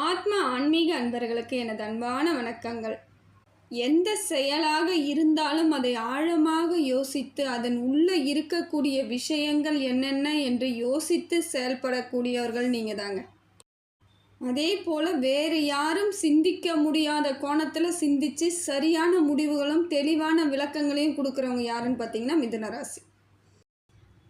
ஆத்ம ஆன்மீக அன்பர்களுக்கு எனது அன்பான வணக்கங்கள். எந்த செயலாக இருந்தாலும் அதை ஆழமாக யோசித்து அதன் உள்ள இருக்கக்கூடிய விஷயங்கள் என்னென்ன என்று யோசித்து செயல்படக்கூடியவர்கள் நீங்கள் தாங்க. அதே போல் வேறு யாரும் சிந்திக்க முடியாத கோணத்தில் சிந்தித்து சரியான முடிவுகளும் தெளிவான விளக்கங்களையும் கொடுக்குறவங்க யாருன்னு பார்த்தீங்கன்னா மிதுன ராசி.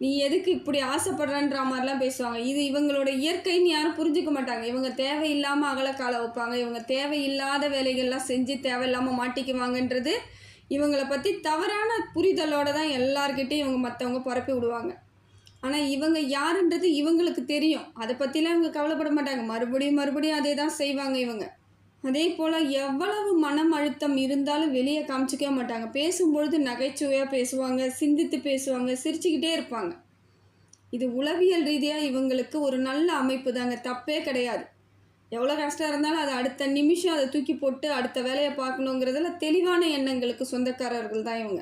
நீ எதுக்கு இப்படி ஆசைப்படுறன்ற மாதிரிலாம் பேசுவாங்க. இது இவங்களோட இயற்கைன்னு யாரும் புரிஞ்சுக்க மாட்டாங்க. இவங்க தேவையில்லாமல் அகலக்கால வைப்பாங்க. இவங்க தேவையில்லாத வேலைகள்லாம் செஞ்சு தேவையில்லாமல் மாட்டிக்குவாங்கன்றது இவங்களை பற்றி தவறான புரிதலோடு தான் எல்லார்கிட்டையும் இவங்க மற்றவங்க பரப்பி விடுவாங்க. ஆனால் இவங்க யாருன்றது இவங்களுக்கு தெரியும். அதை பற்றிலாம் இவங்க கவலைப்பட மாட்டாங்க. மறுபடியும் அதே தான் செய்வாங்க இவங்க. அதே போல் எவ்வளவு மனம் அழுத்தம் இருந்தாலும் வெளியே காமிச்சிக்கவே மாட்டாங்க. பேசும்பொழுது நகைச்சுவையாக பேசுவாங்க, சிந்தித்து பேசுவாங்க, சிரிச்சுக்கிட்டே இருப்பாங்க. இது உளவியல் ரீதியாக இவங்களுக்கு ஒரு நல்ல அமைப்பு தாங்க, தப்பே கிடையாது. எவ்வளோ கஷ்டம் இருந்தாலும் அதை அடுத்த நிமிஷம் அதை தூக்கி போட்டு அடுத்த வேலையை பார்க்கணுங்கிறதுல தெளிவான எண்ணங்களுக்கு சொந்தக்காரர்கள் தான் இவங்க.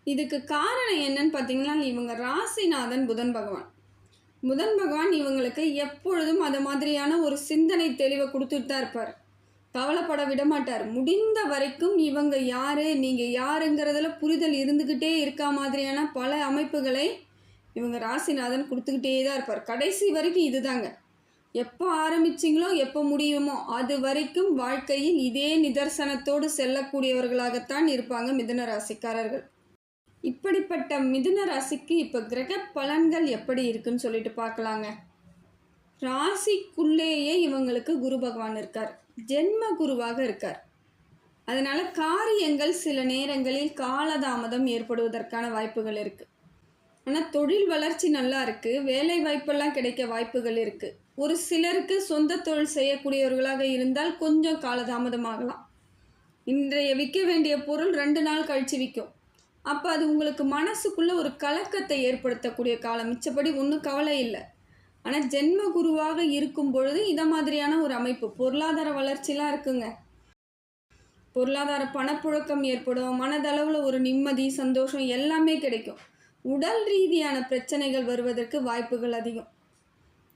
இதுக்கு காரணம் என்னன்னு பார்த்தீங்கன்னா, இவங்க ராசிநாதன் புதன் பகவான் இவங்களுக்கு எப்பொழுதும் அது மாதிரியான ஒரு சிந்தனை தெளிவை கொடுத்துட்டு தான் இருப்பார். கவலைப்பட விட மாட்டார். முடிந்த வரைக்கும் இவங்க யார், நீங்கள் யாருங்கிறதுல புரிதல் இருந்துக்கிட்டே இருக்கா மாதிரியான பல அமைப்புகளை இவங்க ராசிநாதன் கொடுத்துக்கிட்டே தான் இருப்பார். கடைசி வரைக்கும் இதுதாங்க. எப்போ ஆரம்பிச்சிங்களோ எப்போ முடியுமோ அது வரைக்கும் வாழ்க்கையில் இதே நிதர்சனத்தோடு செல்லக்கூடியவர்களாகத்தான் இருப்பாங்க மிதுன ராசிக்காரர்கள். இப்படிப்பட்ட மிதுன ராசிக்கு இப்போ கிரக பலன்கள் எப்படி இருக்குன்னு சொல்லிட்டு பார்க்கலாங்க. ராசிக்குள்ளேயே இவங்களுக்கு குரு பகவான் இருக்கார். ஜென்ம குருவாக இருக்கார். அதனால் காரியங்கள் சில நேரங்களில் காலதாமதம் ஏற்படுவதற்கான வாய்ப்புகள் இருக்குது. ஆனால் தொழில் வளர்ச்சி நல்லா இருக்குது. வேலை வாய்ப்பெல்லாம் கிடைக்க வாய்ப்புகள் இருக்குது. ஒரு சிலருக்கு சொந்த தொழில் செய்யக்கூடியவர்களாக இருந்தால் கொஞ்சம் காலதாமதமாகலாம். இன்றைய விற்க வேண்டிய பொருள் 2 நாள் கழித்து விற்கும். அப்போ அது உங்களுக்கு மனசுக்குள்ளே ஒரு கலக்கத்தை ஏற்படுத்தக்கூடிய காலம். மிச்சப்படி ஒன்றும் கவலை இல்லை. ஆனால் ஜென்ம குருவாக இருக்கும் பொழுது இதை மாதிரியான ஒரு அமைப்பு. பொருளாதார வளர்ச்சிலாம் இருக்குங்க. பொருளாதார பணப்புழக்கம் ஏற்படும். மனதளவில் ஒரு நிம்மதி, சந்தோஷம் எல்லாமே கிடைக்கும். உடல் ரீதியான பிரச்சனைகள் வருவதற்கு வாய்ப்புகள் அதிகம்.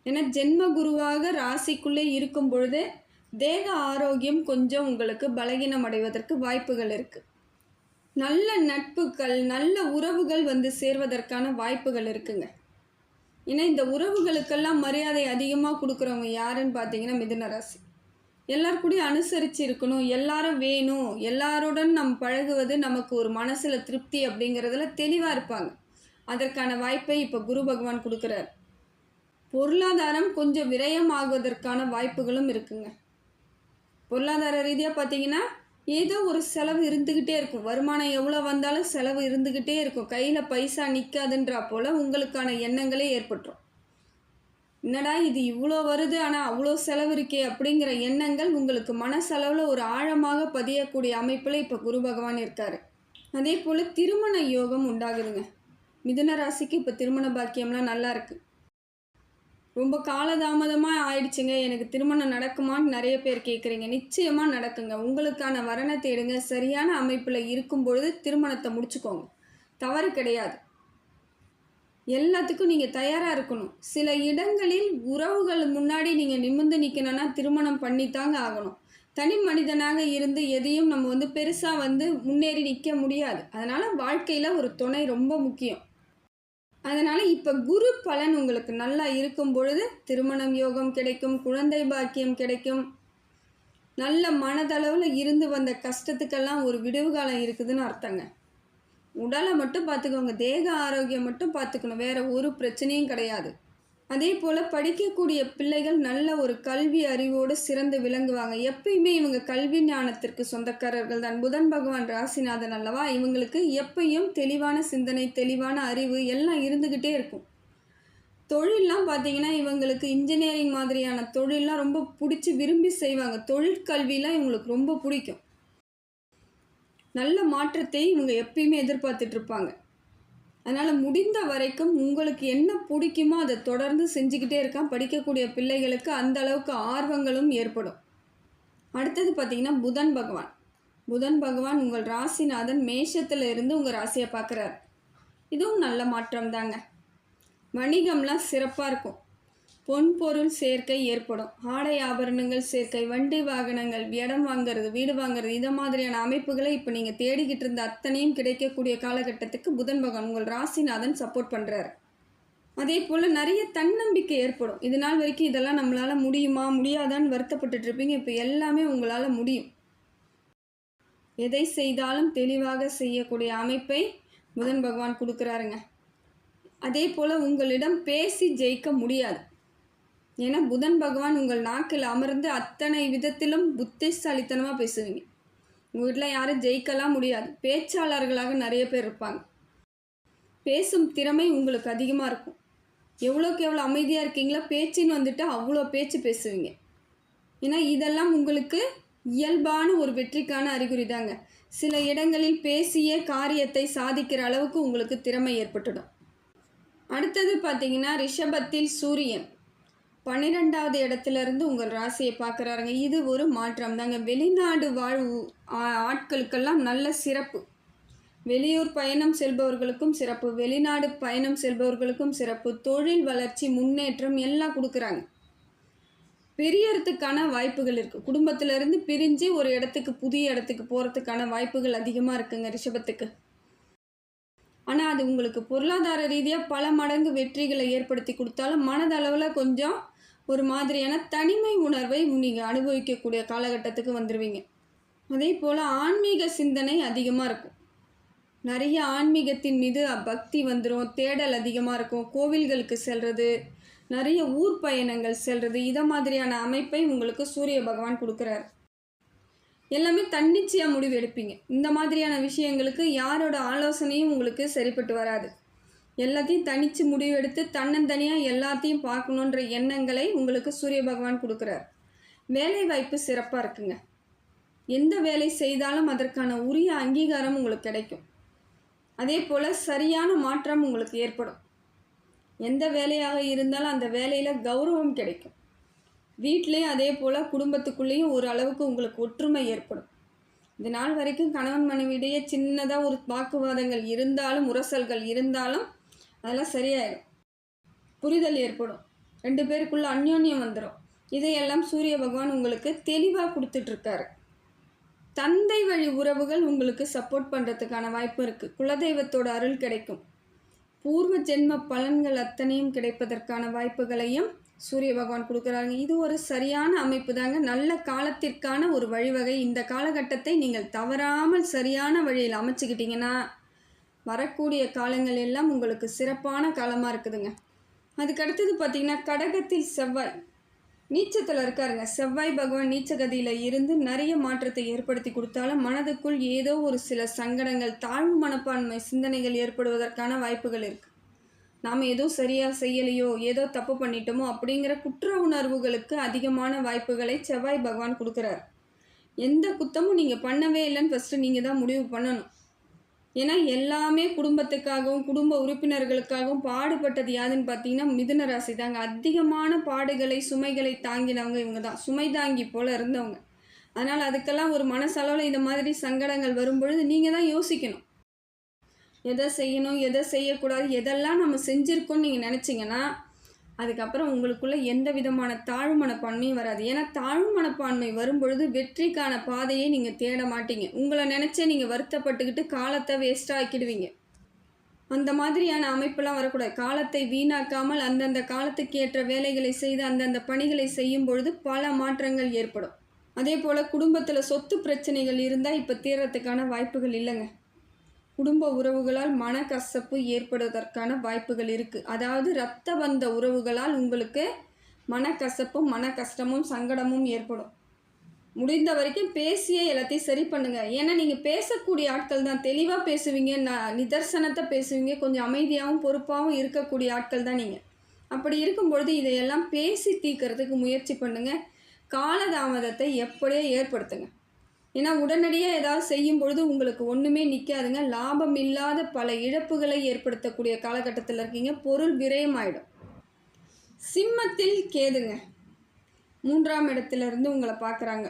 ஏன்னா ஜென்ம குருவாக ராசிக்குள்ளே இருக்கும் பொழுது தேக ஆரோக்கியம் கொஞ்சம் உங்களுக்கு பலகீனம் அடைவதற்கு வாய்ப்புகள் இருக்குது. நல்ல நட்புகள், நல்ல உறவுகள் வந்து சேர்வதற்கான வாய்ப்புகள் இருக்குங்க. ஏன்னா இந்த உறவுகளுக்கெல்லாம் மரியாதை அதிகமாக கொடுக்குறவங்க யாருன்னு பார்த்தீங்கன்னா மிதுன ராசி. எல்லாருக்கூடையும் அனுசரித்து இருக்கணும், எல்லாரும் வேணும், எல்லாருடன் பழகுவது நமக்கு ஒரு மனசில் திருப்தி அப்படிங்கிறதுல தெளிவாக இருப்பாங்க. அதற்கான வாய்ப்பை இப்போ குரு பகவான் கொடுக்குறார். பொருளாதாரம் கொஞ்சம் விரயம் ஆகுவதற்கான வாய்ப்புகளும் இருக்குங்க. பொருளாதார ரீதியாக பார்த்தீங்கன்னா ஏதோ ஒரு செலவு இருந்துக்கிட்டே இருக்கும். வருமானம் எவ்வளோ வந்தாலும் செலவு இருந்துக்கிட்டே இருக்கும். கையில் பைசா நிற்காதுன்றா போல் உங்களுக்கான எண்ணங்களே ஏற்பட்டுரும். என்னடா இது இவ்வளோ வருது ஆனால் அவ்வளோ செலவு இருக்கே அப்படிங்கிற எண்ணங்கள் உங்களுக்கு மனசளவில் ஒரு ஆழமாக பதியக்கூடிய அமைப்பில் இப்போ குரு பகவான் இருக்கார். அதே போல் திருமண யோகம் உண்டாகுதுங்க. மிதுன ராசிக்கு இப்போ திருமண பாக்கியம்லாம் நல்லா இருக்குது. ரொம்ப காலதாமதமாக ஆயிடுச்சுங்க, எனக்கு திருமணம் நடக்குமான்னு நிறைய பேர் கேட்குறீங்க. நிச்சயமாக நடக்குங்க. உங்களுக்கான வரனை தேடுங்க. சரியான அமைப்பில் இருக்கும் பொழுது திருமணத்தை முடிச்சுக்கோங்க. தவறு கிடையாது. எல்லாத்துக்கும் நீங்கள் தயாராக இருக்கணும். சில இடங்களில் உறவுகள் முன்னாடி நீங்கள் நிமிர்ந்து நிற்கணும்னா திருமணம் பண்ணித்தாங்க ஆகணும். தனி மனிதனாக இருந்து எதையும் நம்ம பெருசாக முன்னேறி நிற்க முடியாது. அதனால் வாழ்க்கையில் ஒரு துணை ரொம்ப முக்கியம். அதனால் இப்போ குரு பலன் உங்களுக்கு நல்லா இருக்கும் பொழுது திருமணம் யோகம் கிடைக்கும், குழந்தை பாக்கியம் கிடைக்கும். நல்ல மனதளவில் இருந்து வந்த கஷ்டத்துக்கெல்லாம் ஒரு விடுவு காலம் இருக்குதுன்னு அர்த்தங்க. உடலை மட்டும் பார்த்துக்கோங்க, தேக ஆரோக்கியம் மட்டும் பார்த்துக்கணும், வேறு ஒரு பிரச்சனையும் கிடையாது. அதே போல் படிக்கக்கூடிய பிள்ளைகள் நல்ல ஒரு கல்வி அறிவோடு சிறந்து விளங்குவாங்க. எப்பயுமே இவங்க கல்வி ஞானத்திற்கு சொந்தக்காரர்கள் தான். புதன் பகவான் ராசிநாதன் அல்லவா, இவங்களுக்கு எப்பயும் தெளிவான சிந்தனை, தெளிவான அறிவு எல்லாம் இருந்துக்கிட்டே இருக்கும். தொழிலெலாம் பார்த்திங்கன்னா இவங்களுக்கு இன்ஜினியரிங் மாதிரியான தொழிலெலாம் ரொம்ப பிடிச்சி விரும்பி செய்வாங்க. தொழிற்கல்வியெலாம் இவங்களுக்கு ரொம்ப பிடிக்கும். நல்ல மாற்றத்தை இவங்க எப்பயுமே எதிர்பார்த்துட்ருப்பாங்க. அதனால் முடிந்த வரைக்கும் உங்களுக்கு என்ன பிடிக்குமோ அதை தொடர்ந்து செஞ்சுக்கிட்டே இருக்கான். படிக்கக்கூடிய பிள்ளைகளுக்கு அந்த அளவுக்கு ஆர்வங்களும் ஏற்படும். அடுத்தது பார்த்திங்கன்னா புதன் பகவான் உங்கள் ராசிநாதன் மேஷத்தில் இருந்து உங்கள் ராசியை பார்க்குறாரு. இதுவும் நல்ல மாற்றம் தாங்க. வணிகம்லாம் சிறப்பாக இருக்கும். பொன் பொருள் சேர்க்கை ஏற்படும். ஆடை ஆபரணங்கள் சேர்க்கை, வண்டி வாகனங்கள், இடம் வாங்கிறது, வீடு வாங்கிறது, இதை மாதிரியான அமைப்புகளை இப்போ நீங்கள் தேடிக்கிட்டு இருந்த அத்தனையும் கிடைக்கக்கூடிய காலகட்டத்துக்கு புதன் பகவான் உங்கள் ராசிநாதன் சப்போர்ட் பண்ணுறாரு. அதே போல் நிறைய தன்னம்பிக்கை ஏற்படும். இது நாள் வரைக்கும் இதெல்லாம் நம்மளால் முடியுமா முடியாதான்னு வருத்தப்பட்டுட்டு இருப்பீங்க. இப்போ எல்லாமே உங்களால் முடியும். எதை செய்தாலும் தெளிவாக செய்யக்கூடிய அமைப்பை புதன் பகவான் கொடுக்குறாருங்க. அதே போல் உங்களிடம் பேசி ஜெயிக்க முடியாது. ஏன்னா புதன் பகவான் உங்கள் நாக்கில் அமர்ந்து அத்தனை விதத்திலும் புத்திசாலித்தனமாக பேசுவீங்க. உங்கள் வீட்டில் யாரும் ஜெயிக்கலாம் முடியாது. பேச்சாளர்களாக நிறைய பேர் இருப்பாங்க. பேசும் திறமை உங்களுக்கு அதிகமாக இருக்கும். எவ்வளோக்கு எவ்வளோ அமைதியாக இருக்கீங்களோ பேச்சின்னு வந்துட்டு அவ்வளோ பேச்சு பேசுவீங்க. ஏன்னா இதெல்லாம் உங்களுக்கு இயல்பான ஒரு வெற்றிக்கான அறிகுறி தாங்க. சில இடங்களில் பேசிய காரியத்தை சாதிக்கிற அளவுக்கு உங்களுக்கு திறமை ஏற்பட்டுடும். அடுத்தது பார்த்தீங்கன்னா ரிஷபத்தில் சூரியன் 12வது இடத்துலேருந்து உங்கள் ராசியை பார்க்குறாருங்க. இது ஒரு மாற்றம் தாங்க. வெளிநாடு வாழ்வு ஆட்களுக்கெல்லாம் நல்ல சிறப்பு. வெளியூர் பயணம் செல்பவர்களுக்கும் சிறப்பு, வெளிநாடு பயணம் செல்பவர்களுக்கும் சிறப்பு, தொழில் வளர்ச்சி முன்னேற்றம் எல்லாம் கொடுக்குறாங்க. பிரியறதுக்கான வாய்ப்புகள் இருக்குது. குடும்பத்திலேருந்து பிரிஞ்சு ஒரு இடத்துக்கு புதிய இடத்துக்கு போகிறதுக்கான வாய்ப்புகள் அதிகமாக இருக்குங்க ரிஷபத்துக்கு. ஆனால் அது உங்களுக்கு பொருளாதார ரீதியாக பல மடங்கு வெற்றிகளை ஏற்படுத்தி கொடுத்தாலும் மனதளவில் கொஞ்சம் ஒரு மாதிரியான தனிமை உணர்வை நீங்கள் அனுபவிக்கக்கூடிய காலகட்டத்துக்கு வந்துடுவீங்க. அதே போல் ஆன்மீக சிந்தனை அதிகமாக இருக்கும். நிறைய ஆன்மீகத்தின் மீது பக்தி வந்துடும். தேடல் அதிகமாக இருக்கும். கோவில்களுக்கு செல்வது, நிறைய ஊர் பயணங்கள் செல்வது, இதை மாதிரியான அமைப்பை உங்களுக்கு சூரிய பகவான் கொடுக்குறாரு. எல்லாமே தன்னிச்சையாக முடிவு எடுப்பீங்க. இந்த மாதிரியான விஷயங்களுக்கு யாரோட ஆலோசனையும் உங்களுக்கு சரிப்பட்டு வராது. எல்லாத்தையும் தனித்து முடிவெடுத்து தன்னந்தனியாக எல்லாத்தையும் பார்க்கணுன்ற எண்ணங்களை உங்களுக்கு சூரிய பகவான் கொடுக்குறார். வேலை வாய்ப்பு சிறப்பாக இருக்குங்க. எந்த வேலை செய்தாலும் அதற்கான உரிய அங்கீகாரம் உங்களுக்கு கிடைக்கும். அதே போல் சரியான மாற்றம் உங்களுக்கு ஏற்படும். எந்த வேலையாக இருந்தாலும் அந்த வேலையில் கௌரவம் கிடைக்கும். வீட்டிலையும் அதே போல் குடும்பத்துக்குள்ளேயும் ஒரு அளவுக்கு உங்களுக்கு ஒற்றுமை ஏற்படும். இது நாள் வரைக்கும் கணவன் மனைவியிடையே சின்னதாக ஒரு வாக்குவாதங்கள் இருந்தாலும், உரசல்கள் இருந்தாலும் அதெல்லாம் சரியாயிடும். புரிதல் ஏற்படும். 2 பேருக்குள்ள அந்யோன்யம் வந்துடும். இதையெல்லாம் சூரிய பகவான் உங்களுக்கு தெளிவாக கொடுத்துட்ருக்காரு. தந்தை வழி உறவுகள் உங்களுக்கு சப்போர்ட் பண்ணுறதுக்கான வாய்ப்பு இருக்குது. குலதெய்வத்தோட அருள் கிடைக்கும். பூர்வ ஜென்ம பலன்கள் அத்தனையும் கிடைப்பதற்கான வாய்ப்புகளையும் சூரிய பகவான் கொடுக்குறாங்க. இது ஒரு சரியான அமைப்பு தாங்க. நல்ல காலத்திற்கான ஒரு வழிவகை. இந்த காலகட்டத்தை நீங்கள் தவறாமல் சரியான வழியில் அமைச்சுக்கிட்டிங்கன்னா வரக்கூடிய காலங்கள் எல்லாம் உங்களுக்கு சிறப்பான காலமாக இருக்குதுங்க. அதுக்கடுத்தது பார்த்திங்கன்னா கடகத்தில் செவ்வாய் நீச்சத்தில் இருக்காருங்க. செவ்வாய் பகவான் நீச்சகதியில் இருந்து நிறைய மாற்றத்தை ஏற்படுத்தி கொடுத்தாலும் மனதுக்குள் ஏதோ ஒரு சில சங்கடங்கள், தாழ்வு மனப்பான்மை சிந்தனைகள் ஏற்படுவதற்கான வாய்ப்புகள் இருக்குது. நாம் ஏதோ சரியாக செய்யலையோ, ஏதோ தப்பு பண்ணிட்டோமோ அப்படிங்கிற குற்ற உணர்வுகளுக்கு அதிகமான வாய்ப்புகளை செவ்வாய் பகவான் கொடுக்குறார். எந்த குத்தமும் நீங்கள் பண்ணவே இல்லைன்னு ஃபஸ்ட்டு நீங்கள் தான் முடிவு பண்ணணும். ஏன்னா எல்லாமே குடும்பத்துக்காகவும் குடும்ப உறுப்பினர்களுக்காகவும் பாடுபட்டது யாருன்னு பார்த்தீங்கன்னா மிதுன ராசி தாங்க. அதிகமான பாடுகளை சுமைகளை தாங்கினவங்க இவங்க தான். சுமை தாங்கி போல் இருந்தவங்க. அதனால் அதுக்கெல்லாம் ஒரு மனசளவில் இந்த மாதிரி சங்கடங்கள் வரும்பொழுது நீங்கள் தான் யோசிக்கணும். எதை செய்யணும், எதை செய்யக்கூடாது, எதெல்லாம் நம்ம செஞ்சுருக்கோன்னு நீங்கள் நினச்சிங்கன்னா அதுக்கப்புறம் உங்களுக்குள்ளே எந்த விதமான தாழ்வு மனப்பான்மையும் வராது. ஏன்னா தாழ்வு மனப்பான்மை வரும்பொழுது வெற்றிக்கான பாதையை நீங்கள் தேட மாட்டீங்க. உங்களை நினச்சே நீங்கள் வருத்தப்பட்டுக்கிட்டு காலத்தை வேஸ்ட்டாக ஆக்கிடுவீங்க. அந்த மாதிரியான அமைப்பெல்லாம் வரக்கூடாது. காலத்தை வீணாக்காமல் அந்தந்த காலத்துக்கு ஏற்ற வேலைகளை செய்து அந்தந்த பணிகளை செய்யும் பொழுது பல மாற்றங்கள் ஏற்படும். அதே போல் குடும்பத்தில் சொத்து பிரச்சனைகள் இருந்தால் இப்போ தீர்றதுக்கான வாய்ப்புகள் இல்லைங்க. குடும்ப உறவுகளால் மனக்கசப்பு ஏற்படுவதற்கான வாய்ப்புகள் இருக்குது. அதாவது இரத்த பந்த உறவுகளால் உங்களுக்கு மனக்கசப்பும் மன கஷ்டமும் சங்கடமும் ஏற்படும். முடிந்த வரைக்கும் பேசியே எல்லாத்தையும் சரி பண்ணுங்கள். ஏன்னா நீங்கள் பேசக்கூடிய ஆட்கள் தான். தெளிவாக பேசுவீங்க, நிதர்சனத்தை பேசுவீங்க, கொஞ்சம் அமைதியாகவும் பொறுப்பாகவும் இருக்கக்கூடிய ஆட்கள் தான் நீங்கள். அப்படி இருக்கும்பொழுது இதையெல்லாம் பேசி தீர்க்கறதுக்கு முயற்சி பண்ணுங்கள். காலதாமதத்தை எப்படியே ஏற்படுத்துங்க. ஏன்னா உடனடியாக ஏதாவது செய்யும் பொழுது உங்களுக்கு ஒன்றுமே நிற்காதுங்க. லாபம் இல்லாத பல இழப்புகளை ஏற்படுத்தக்கூடிய காலகட்டத்தில் இருக்கீங்க. பொருள் விரயம் ஆகிடும். சிம்மத்தில் கேதுங்க 3ஆம் இடத்துலேருந்து உங்களை பார்க்குறாங்க.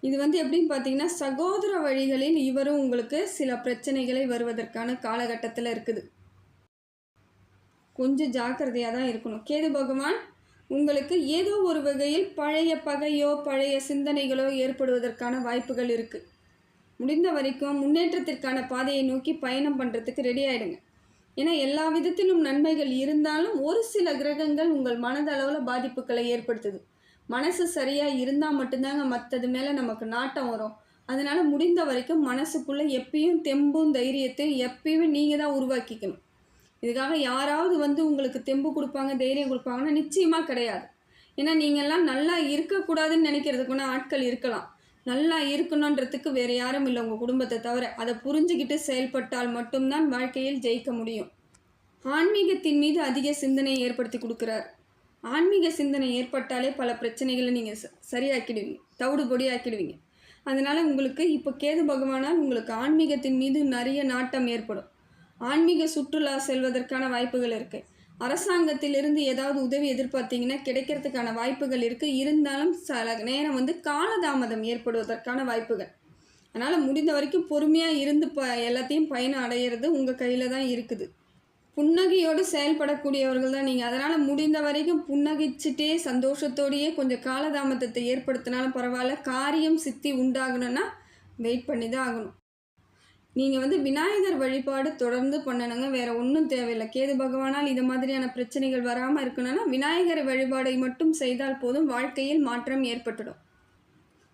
இது எப்படின்னு பார்த்தீங்கன்னா சகோதர வழிகளில் இவரும் உங்களுக்கு சில பிரச்சனைகளை வருவதற்கான காலகட்டத்தில் இருக்குது. கொஞ்சம் ஜாக்கிரதையாக தான் இருக்கணும். கேது பகவான் உங்களுக்கு ஏதோ ஒரு வகையில் பழைய பகையோ பழைய சிந்தனைகளோ ஏற்படுவதற்கான வாய்ப்புகள் இருக்குது. முடிந்த வரைக்கும் முன்னேற்றத்திற்கான பாதையை நோக்கி பயணம் பண்ணுறதுக்கு ரெடி ஆகிடுங்க. ஏன்னா எல்லா விதத்திலும் நன்மைகள் இருந்தாலும் ஒரு சில கிரகங்கள் உங்கள் மனதளவில் பாதிப்புகளை ஏற்படுத்துது. மனசு சரியாக இருந்தால் மட்டும்தாங்க மற்றது மேலே நமக்கு நாட்டம் வரும். அதனால் முடிந்த வரைக்கும் மனசுக்குள்ளே எப்பயும் தெம்பும் தைரியத்தையும் எப்பயுமே நீங்கள் தான் உருவாக்கிக்கணும். இதுக்காக யாராவது வந்து உங்களுக்கு தெம்பு கொடுப்பாங்க தைரியம் கொடுப்பாங்கன்னா நிச்சயமாக கிடையாது. ஏன்னா நீங்கள்லாம் நல்லா இருக்கக்கூடாதுன்னு நினைக்கிறதுக்குன்னா ஆட்கள் இருக்கலாம். நல்லா இருக்கணுன்றதுக்கு வேறு யாரும் இல்லை உங்கள் குடும்பத்தை தவிர. அதை புரிஞ்சுக்கிட்டு செயல்பட்டால் மட்டும்தான் வாழ்க்கையில் ஜெயிக்க முடியும். ஆன்மீகத்தின் மீது அதிக சிந்தனையை ஏற்படுத்தி கொடுக்குறார். ஆன்மீக சிந்தனை ஏற்பட்டாலே பல பிரச்சனைகளை நீங்கள் சரியாக்கிடுவீங்க, தவிடு பொடி ஆக்கிடுவீங்க. அதனால் உங்களுக்கு இப்போ கேது பகவானால் உங்களுக்கு ஆன்மீகத்தின் மீது நிறைய நாட்டம் ஏற்படும். ஆன்மீக சுற்றுலா செல்வதற்கான வாய்ப்புகள் இருக்குது. அரசாங்கத்திலிருந்து ஏதாவது உதவி எதிர்பார்த்தீங்கன்னா கிடைக்கிறதுக்கான வாய்ப்புகள் இருக்குது. இருந்தாலும் சில நேரம் வந்து காலதாமதம் ஏற்படுவதற்கான வாய்ப்புகள். அதனால் முடிந்த வரைக்கும் பொறுமையாக இருந்து எல்லாத்தையும் பயணம் அடையிறது உங்கள் கையில் தான் இருக்குது. புன்னகையோடு செயல்படக்கூடியவர்கள் தான் நீங்கள். அதனால் முடிந்த வரைக்கும் புன்னகைச்சிட்டே சந்தோஷத்தோடையே கொஞ்சம் காலதாமதத்தை ஏற்படுத்தினாலும் பரவாயில்ல, காரியம் சித்தி உண்டாகணும்னா வெயிட் பண்ணி தான் ஆகணும். நீங்கள் வந்து விநாயகர் வழிபாடு தொடர்ந்து பண்ணணுங்க, வேறு ஒன்றும் தேவையில்லை. கேது பகவானால் இது மாதிரியான பிரச்சனைகள் வராமல் இருக்கணும்னா விநாயகர் வழிபாடை மட்டும் செய்தால் போதும், வாழ்க்கையில் மாற்றம் ஏற்பட்டுடும்.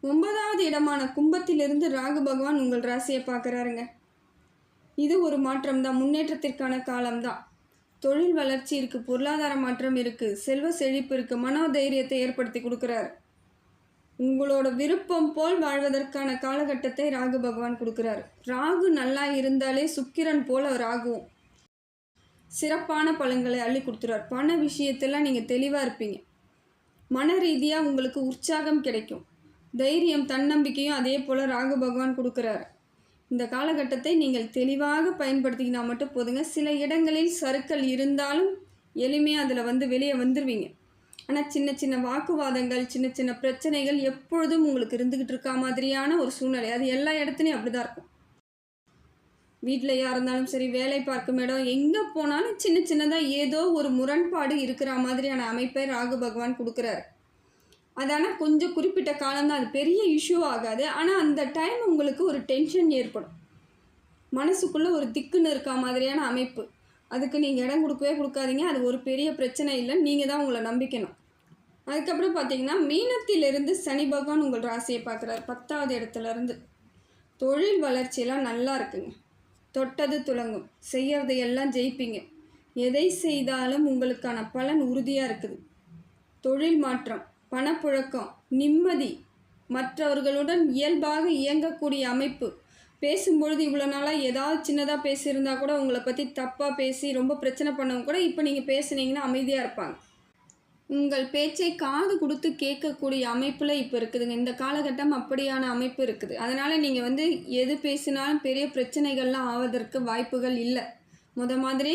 9வது இடமான கும்பத்திலிருந்து ராகு பகவான் உங்கள் ராசியை பார்க்குறாருங்க. இது ஒரு மாற்றம் தான், முன்னேற்றத்திற்கான காலம்தான். தொழில் வளர்ச்சி இருக்குது, பொருளாதார மாற்றம் இருக்குது, செல்வ செழிப்பு இருக்குது, மனோதைரியத்தை ஏற்படுத்தி கொடுக்குறாரு. உங்களோட விருப்பம் போல் வாழ்வதற்கான காலகட்டத்தை ராகு பகவான் கொடுக்குறாரு. ராகு நல்லா இருந்தாலே சுக்கிரன் போல் ராகுவும் சிறப்பான பலன்களை அள்ளி கொடுத்துறாரு. பண விஷயத்தெல்லாம் நீங்கள் தெளிவாக இருப்பீங்க. மன ரீதியாக உங்களுக்கு உற்சாகம் கிடைக்கும், தைரியம் தன்னம்பிக்கையும் அதே போல் ராகு பகவான் கொடுக்குறாரு. இந்த காலகட்டத்தை நீங்கள் தெளிவாக பயன்படுத்திக்கினா மட்டும் போதுங்க. சில இடங்களில் சறுக்கல் இருந்தாலும் எளிமையாக அதில் வந்து வெளியே வந்துடுவீங்க. ஆனால் சின்ன சின்ன வாக்குவாதங்கள், சின்ன சின்ன பிரச்சனைகள் எப்பொழுதும் உங்களுக்கு இருந்துக்கிட்டு இருக்கா மாதிரியான ஒரு சூழ்நிலை. அது எல்லா இடத்துலையும் அப்படி தான் இருக்கும். வீட்டிலையாக இருந்தாலும் சரி, வேலை பார்க்கும் இடம், எங்கே போனாலும் சின்ன சின்னதாக ஏதோ ஒரு முரண்பாடு இருக்கிற மாதிரியான அமைப்பை ராகு பகவான் கொடுக்குறாரு. ஆனால் கொஞ்சம் குறிப்பிட்ட காலம்தான், அது பெரிய இஷ்யூ ஆகாது. ஆனால் அந்த டைம் உங்களுக்கு ஒரு டென்ஷன் ஏற்படும், மனசுக்குள்ளே ஒரு திக்குன்னு இருக்கா மாதிரியான அமைப்பு. அதுக்கு நீங்கள் இடம் கொடுக்கவே கொடுக்காதீங்க. அது ஒரு பெரிய பிரச்சனை இல்லை, நீங்கள் தான் உங்களை நம்பிக்கணும். அதுக்கப்புறம் பார்த்தீங்கன்னா மீனத்திலிருந்து சனி பகவான் உங்கள் ராசியை பார்க்குறாரு 10வது இடத்துலேருந்து. தொழில் வளர்ச்சியெல்லாம் நல்லா இருக்குங்க, தொட்டது துலங்கும், செய்கிறது எல்லாம் ஜெயிப்பீங்க. எதை செய்தாலும் உங்களுக்கான பலன் உறுதியாக இருக்குது. தொழில் மாற்றம், பணப்புழக்கம், நிம்மதி, மற்றவர்களுடன் இயல்பாக இயங்கக்கூடிய அமைப்பு. பேசும்பொழுது இவ்வளோ நாளாக ஏதாவது சின்னதாக பேசியிருந்தா கூட உங்களை பற்றி தப்பாக பேசி ரொம்ப பிரச்சனை பண்ணவங்க கூட இப்போ நீங்கள் பேசுனீங்கன்னா அமைதியாக இருப்பாங்க. உங்கள் பேச்சை காது கொடுத்து கேட்கக்கூடிய அமைப்பில் இப்போ இருக்குதுங்க. இந்த காலகட்டம் அப்படியான அமைப்பு இருக்குது. அதனால் நீங்கள் வந்து எது பேசினாலும் பெரிய பிரச்சனைகள்லாம் ஆவதற்கு வாய்ப்புகள் இல்லை. மாதிரி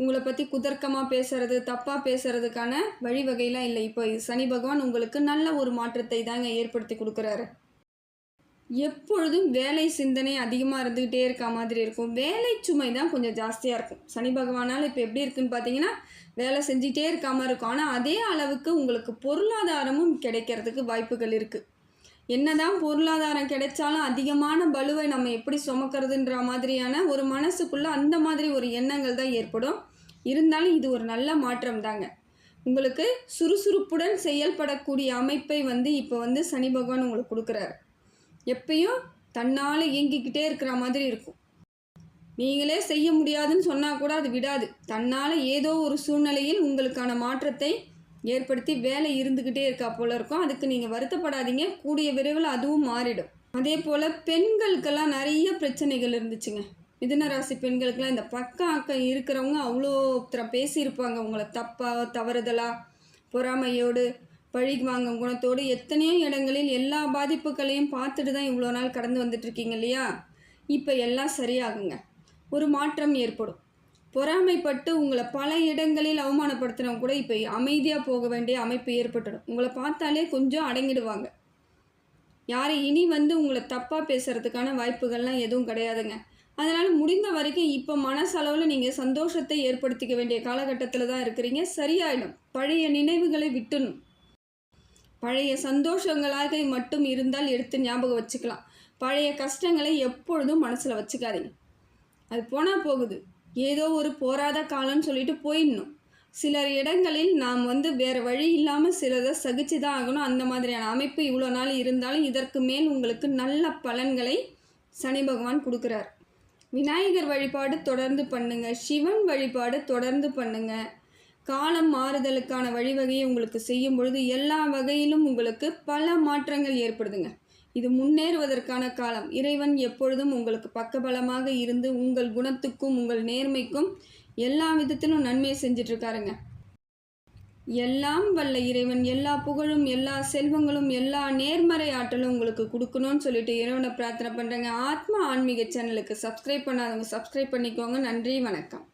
உங்களை பற்றி குதர்க்கமாக பேசுகிறது, தப்பாக பேசுகிறதுக்கான வழிவகையெல்லாம் இல்லை. இப்போ சனி பகவான் உங்களுக்கு நல்ல ஒரு மாற்றத்தை தாங்க ஏற்படுத்தி கொடுக்குறாரு. எப்பொழுதும் வேலை சிந்தனை அதிகமாக இருந்துக்கிட்டே இருக்க மாதிரி இருக்கும். வேலை சுமை தான் கொஞ்சம் ஜாஸ்தியாக இருக்கும். சனி பகவானால் இப்போ எப்படி இருக்குன்னு பார்த்தீங்கன்னா வேலை செஞ்சிகிட்டே இருக்காமல் இருக்கும். ஆனால் அதே அளவுக்கு உங்களுக்கு பொருளாதாரமும் கிடைக்கிறதுக்கு வாய்ப்புகள் இருக்குது. என்னதான் பொருளாதாரம் கிடைச்சாலும் அதிகமான பலுவை நம்ம எப்படி சுமக்கிறதுன்ற மாதிரியான ஒரு மனசுக்குள்ளே அந்த மாதிரி ஒரு எண்ணங்கள் தான் ஏற்படும். இருந்தாலும் இது ஒரு நல்ல மாற்றம் தாங்க. உங்களுக்கு சுறுசுறுப்புடன் செயல்படக்கூடிய அமைப்பை வந்து இப்போ வந்து சனி பகவான் உங்களுக்கு கொடுக்குறாரு. எப்பயும் தன்னால் இயங்கிக்கிட்டே இருக்கிற மாதிரி இருக்கும். நீங்களே செய்ய முடியாதுன்னு சொன்னால் கூட அது விடாது. தன்னால் ஏதோ ஒரு சூழ்நிலையில் உங்களுக்கான மாற்றத்தை ஏற்படுத்தி வேலை இருந்துக்கிட்டே இருக்கா போல இருக்கும். அதுக்கு நீங்கள் வருத்தப்படாதீங்க, கூடிய விரைவில் அதுவும் மாறிடும். அதே போல் பெண்களுக்கெல்லாம் நிறைய பிரச்சனைகள் இருந்துச்சுங்க. மிதுன ராசி பெண்களுக்கெல்லாம் இந்த பக்கம் அக்கம் இருக்கிறவங்க அவ்வளோ பேசியிருப்பாங்க உங்களை தப்பாக தவறுதலாக, பொறாமையோடு, பழி வாங்கும் குணத்தோடு எத்தனையோ இடங்களில் எல்லா பாதிப்புகளையும் பார்த்துட்டு தான் இவ்வளோ நாள் கடந்து வந்துட்டுருக்கீங்க இல்லையா? இப்போ எல்லாம் சரியாகுங்க, ஒரு மாற்றம் ஏற்படும். பொறாமைப்பட்டு உங்களை பல இடங்களில் அவமானப்படுத்துகிறவங்க கூட இப்போ அமைதியாக போக வேண்டிய அமைப்பு ஏற்பட்டுடும். உங்களை பார்த்தாலே கொஞ்சம் அடங்கிடுவாங்க. யாரை இனி வந்து உங்களை தப்பாக பேசுகிறதுக்கான வாய்ப்புகள்லாம் எதுவும் கிடையாதுங்க. அதனால் முடிந்த வரைக்கும் இப்போ மனசளவில் நீங்கள் சந்தோஷத்தை ஏற்படுத்திக்க வேண்டிய காலகட்டத்தில் தான் இருக்கிறீங்க. சரியாயிடும். பழைய நினைவுகளை விட்டுணும். பழைய சந்தோஷங்களாக மட்டும் இருந்தால் எடுத்து ஞாபகம் வச்சுக்கலாம். பழைய கஷ்டங்களை எப்பொழுதும் மனசில் வச்சுக்காதீங்க. அது போனால் போகுது. ஏதோ ஒரு போராத காலம்னு சொல்லிட்டு போயிடணும். சிலர் இடங்களில் நாம் வேறு வழி இல்லாமல் சிலதை சகிச்சு தான் ஆகணும். அந்த மாதிரியான அமைப்பு இவ்வளோ நாள் இருந்தாலும் இதற்கு மேல் உங்களுக்கு நல்ல பலன்களை சனி பகவான் கொடுக்குறார். விநாயகர் வழிபாடு தொடர்ந்து பண்ணுங்க. சிவன் வழிபாடு தொடர்ந்து பண்ணுங்க. காலம் மாறுதலுக்கான வழிவகையை உங்களுக்கு செய்யும் பொழுது எல்லா வகையிலும் உங்களுக்கு பல மாற்றங்கள் ஏற்படுதுங்க. இது முன்னேறுவதற்கான காலம். இறைவன் எப்பொழுதும் உங்களுக்கு பக்கபலமாக இருந்து உங்கள் குணத்துக்கும் உங்கள் நேர்மைக்கும் எல்லா விதத்திலும் நன்மையை செஞ்சிட்ருக்காருங்க. எல்லாம் வல்ல இறைவன் எல்லா புகழும் எல்லா செல்வங்களும் எல்லா நேர்மறை ஆற்றலும் உங்களுக்கு கொடுக்கணும்னு சொல்லிட்டு இறைவனை பிரார்த்தனை பண்ணுறேங்க. ஆத்மா ஆன்மீக சேனலுக்கு சப்ஸ்கிரைப் பண்ணாதவங்க சப்ஸ்கிரைப் பண்ணிக்கோங்க. நன்றி, வணக்கம்.